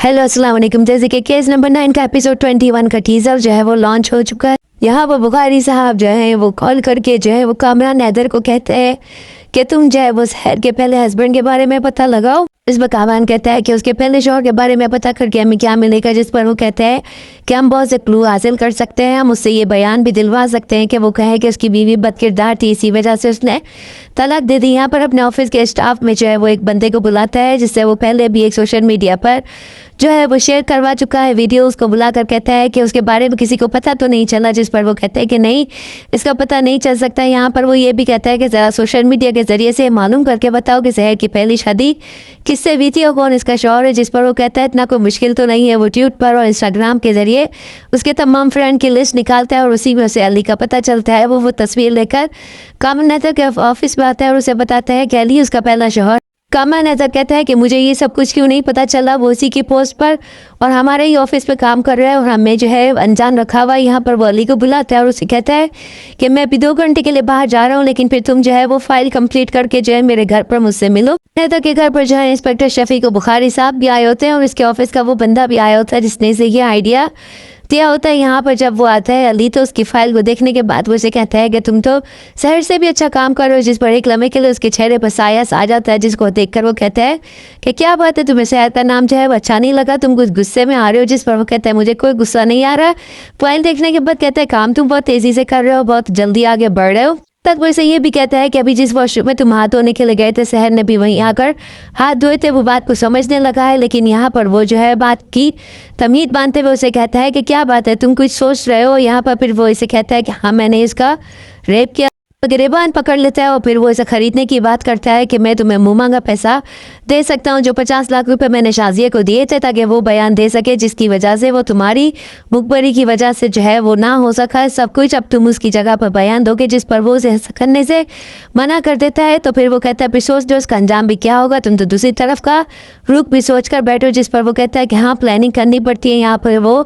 Hello अस्सलाम वालेकुम। जैसे कि केस नंबर 9 का एपिसोड 21 का टीजर जो है वो लॉन्च हो चुका है। यहाँ वो बुखारी साहब जो है वो कॉल करके जो है वो कामरान हैदर को कहते हैं कि तुम जो है वो शहर के पहले हस्बैंड के बारे में पता लगाओ। इस पर कामरान कहता है कि उसके पहले शौहर के बारे में पता करके हमें क्या मिलेगा, जिस पर वो कहते हैं कि हम बहुत से क्लू हासिल कर सकते हैं, हम उससे ये बयान भी दिलवा सकते हैं कि वो कहे कि उसकी बीवी बदकिरदार थी, इसी वजह से उसने तलाक दे दी। यहाँ पर अपने ऑफिस के स्टाफ में जो है वो एक बंदे को बुलाता है जिससे वो पहले भी एक सोशल मीडिया पर जो है वो शेयर करवा चुका है वीडियो। उसको बुलाकर कहता है कि उसके बारे में किसी को पता तो नहीं चला, जिस पर वो कहते हैं कि नहीं, इसका पता नहीं चल सकता। यहाँ पर वो ये भी कहता है कि ज़रा सोशल मीडिया के ज़रिए से मालूम करके बताओ कि शहर की पहली शादी किससे हुई थी और कौन इसका शौहर है, जिस पर वो कहता है इतना कोई मुश्किल तो नहीं है। वो ट्वीट पर और इंस्टाग्राम के ज़रिए उसके तमाम फ्रेंड की लिस्ट निकालता है और उसी में उसे अली का पता चलता है। वो तस्वीर लेकर कामरान हैदर के ऑफिस में आता है और उसे बताता है कि अली उसका पहला शौहर। कामरान हैदर कहता है कि मुझे ये सब कुछ क्यों नहीं पता चला, वो उसी की पोस्ट पर और हमारे ही ऑफिस पे काम कर रहा है और हमें जो है अनजान रखा हुआ है। यहाँ पर वो अली को बुलाता है और उसे कहता है कि मैं अभी 2 घंटे के लिए बाहर जा रहा हूँ, लेकिन फिर तुम जो है वो फाइल कंप्लीट करके जो है मेरे घर पर मुझसे मिलो। हैदर के घर पर जो है इंस्पेक्टर शफीक बुखारी साहब भी आए होते हैं और इसके ऑफिस का वो बंदा भी आया होता है जिसने इसे ये आइडिया दिया होता है। यहाँ पर जब वो आता है अली तो उसकी फाइल को देखने के बाद वो उसे कहता है कि तुम तो शहर से भी अच्छा काम कर रहे हो, जिस पर एक लम्हे के लिए उसके चेहरे पर साया आ जाता है, जिसको देखकर वो कहता है कि क्या बात है, तुम्हें शहर का नाम जो है वो अच्छा नहीं लगा, तुम कुछ गुस्से में आ रहे हो, जिस पर वो कहता है मुझे कोई गुस्सा नहीं आ रहा। फाइल देखने के बाद कहता है काम तुम बहुत तेज़ी से कर रहे हो, बहुत जल्दी आगे बढ़ रहे हो। तक वो इसे ये भी कहता है कि अभी जिस वॉशरूम में तुम हाथ धोने के लिए गए थे शहर ने भी वहीं आकर हाथ धोए थे। वो बात को समझने लगा है, लेकिन यहाँ पर वो जो है बात की तमीज बांधते हुए उसे कहता है कि क्या बात है, तुम कुछ सोच रहे हो। यहाँ पर फिर वो इसे कहता है कि हाँ मैंने इसका रेप किया। गिरेबान पकड़ लेता है और फिर वो इसे खरीदने की बात करता है कि मैं तुम्हें मुँह मांगा पैसा दे सकता हूँ, जो 50 लाख रुपए मैंने शाजिया को दिए थे ताकि वो बयान दे सके, जिसकी वजह से वो तुम्हारी मुखबरी की वजह से जो है वो ना हो सका है सब कुछ, अब तुम उसकी जगह पर बयान दोगे, जिस पर वो उसे करने से मना कर देता है। तो फिर वो कहता है फिर सोच दो उसका अंजाम भी क्या होगा, तुम तो दूसरी तरफ का रुख भी सोच कर बैठो, जिस पर वो कहता है कि हाँ प्लानिंग करनी पड़ती है। यहाँ पर वो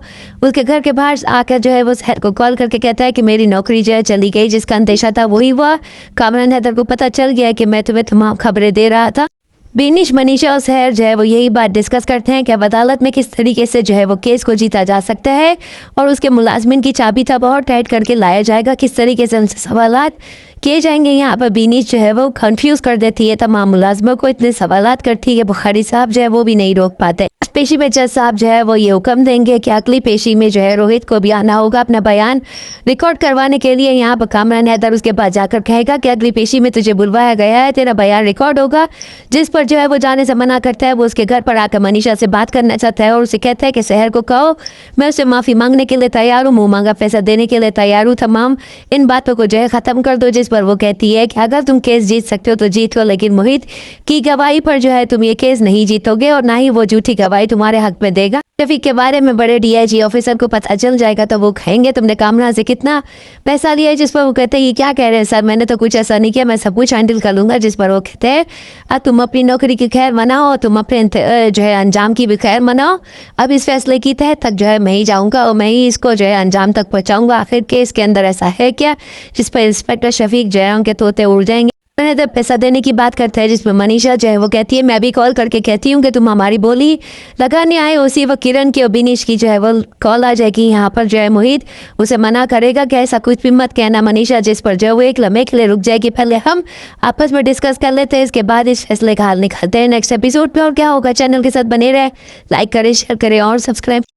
उसके घर के बाहर आकर जो है वो शहर को कॉल करके कहता है कि मेरी नौकरी जो है चली गई, जिसका अंदेशा था वही हुआ। कामरान हैदर को पता चल गया कि मैं तुम्हें तमाम खबरें दे रहा था। बेनिश मनीषा और शहर जो है वो यही बात डिस्कस करते हैं कि अब अदालत में किस तरीके से जो है वो केस को जीता जा सकता है और उसके मुलाजमिन की चाबी था बहुत टाइट करके लाया जाएगा, किस तरीके से उनसे सवालात किए जाएंगे। यहाँ पर बेनिश जो है वो कंफ्यूज कर देती है तमाम मुलाजमों को, इतने सवालात करती है बुखारी साहब जो है वो भी नहीं रोक पाते। पेशी में जज साहब जो है वो ये हुक्म देंगे कि अगली पेशी में जो है रोहित को भी आना होगा अपना बयान रिकॉर्ड करवाने के लिए। यहाँ पर कामरान हैदर उसके बाद जाकर कहेगा कि अगली पेशी में तुझे बुलवाया गया है, तेरा बयान रिकॉर्ड होगा, जिस पर जो है वो जाने से मना करता है। वो उसके घर पर आकर मनीषा से बात करना चाहता है और उसे कहता है कि शहर को कहो मैं उससे माफ़ी मांगने के लिए तैयार हूँ, मुँह मांगा पैसा देने के लिए तैयार हूँ, तमाम इन बातों को जो है ख़त्म कर दो। जिस पर वो कहती है कि अगर तुम केस जीत सकते हो तो जीतो, लेकिन मोहित की गवाही पर जो है तुम ये केस नहीं जीतोगे और ना ही वो झूठी गवाही तुम्हारे हक में देगा। शफीक के बारे में बड़े डीआईजी ऑफिसर को पता चल जाएगा तो वो कहेंगे तुमने कामरान से कितना पैसा लिया है, जिस पर वो कहते हैं ये क्या कह रहे हैं सर, मैंने तो कुछ ऐसा नहीं किया, मैं सब कुछ हैंडल कर लूँगा। जिस पर वो कहते हैं तुम अपनी नौकरी की खैर मनाओ, तुम अपने जो है अंजाम की भी खैर मनाओ, अब इस फैसले की तहत तक जो है मैं ही जाऊँगा और मैं ही इसको जो है अंजाम तक पहुँचाऊँगा। आखिर केस के अंदर ऐसा है क्या, जिस पर इंस्पेक्टर शफीक जो है उनके तोते उड़ जाएंगे। तो पैसा देने की बात करता है, जिसमें मनीषा जो है वो कहती है मैं भी कॉल करके कहती हूँ कि तुम हमारी बोली लगाने आए। उसी वक्त किरण की और बिनीश की जो है वो कॉल आ जाएगी। यहाँ पर जो है मोहित उसे मना करेगा कि ऐसा कुछ भी मत कहना मनीषा, जिस पर जो है वो एक लम्हे के लिए रुक जाएगी, पहले हम आपस में डिस्कस कर लेते हैं, इसके बाद इस फैसले का हल निकालते हैं नेक्स्ट एपिसोड पे। और क्या होगा चैनल के साथ बने रहे, लाइक करें, शेयर करें और सब्सक्राइब